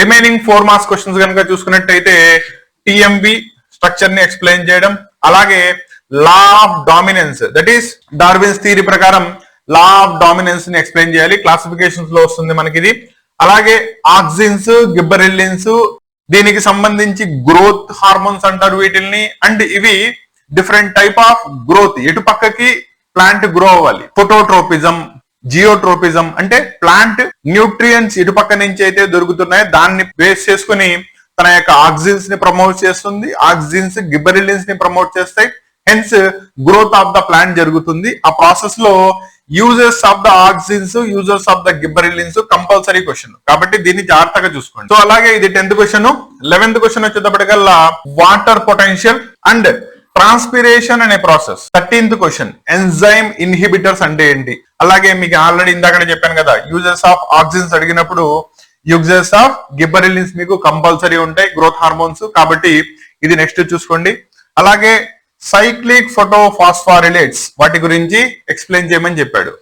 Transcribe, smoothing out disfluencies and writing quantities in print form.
Remaining 4 marks questions కనుక చూసుకున్నట్టయితే TMB structure ని ఎక్స్ప్లెయిన్ చేయడం, అలాగే law of dominance that is Darwin's theory ప్రకారం లా ఆఫ్ డామినెన్స్ ని ఎక్స్ప్లెయిన్ చేయాలి, క్లాసిఫికేషన్స్ లో వస్తుంది మనకి ఇది. అలాగే ఆక్సిన్స్, గిబ్బరెల్లిన్స్, దీనికి సంబంధించి గ్రోత్ హార్మోన్స్ అంటారు వీటిల్ని. అండ్ ఇవి డిఫరెంట్ టైప్ ఆఫ్ గ్రోత్, ఎటు పక్కకి ప్లాంట్ గ్రో అవ్వాలి. ఫోటోట్రోపిజం, జియోట్రోపిజం అంటే ప్లాంట్ న్యూట్రియంట్స్ ఇటు పక్క నుంచి అయితే దొరుకుతున్నాయో దాన్ని బేస్ చేసుకుని తన యొక్క ఆక్సిన్స్ ని ప్రమోట్ చేస్తుంది, ఆక్సిన్స్ గిబ్బరెల్లిన్స్ ని ప్రమోట్ చేస్తాయి. Hence growth of the plant జరుగుతుంది. ఆ ప్రాసెస్ లో users of the auxins, users of the gibberellins compulsory question, కాబట్టి దీన్ని జాగ్రత్తగా చూసుకోండి. సో అలాగే ఇది 10th క్వశ్చన్. 11th క్వశ్చన్ వచ్చేటప్పటికల్లా వాటర్ పొటెన్షియల్ అండ్ ట్రాన్స్పిరేషన్ అనే process. 13th question enzyme inhibitors అంటే ఏంటి. అలాగే మీకు ఆల్రెడీ ఇందాకనే చెప్పాను కదా, యూజర్స్ ఆఫ్ ఆక్సిన్స్ అడిగినప్పుడు యూజర్స్ ఆఫ్ గిబ్బరెల్లిన్స్ మీకు కంపల్సరీ ఉంటాయి, గ్రోత్ హార్మోన్స్, కాబట్టి ఇది నెక్స్ట్ చూసుకోండి. అలాగే సైక్లిక్ ఫోటోఫాస్ఫారిలేట్స్ వాటి గురించి ఎక్స్ప్లెయిన్ చేయమని చెప్పాడు.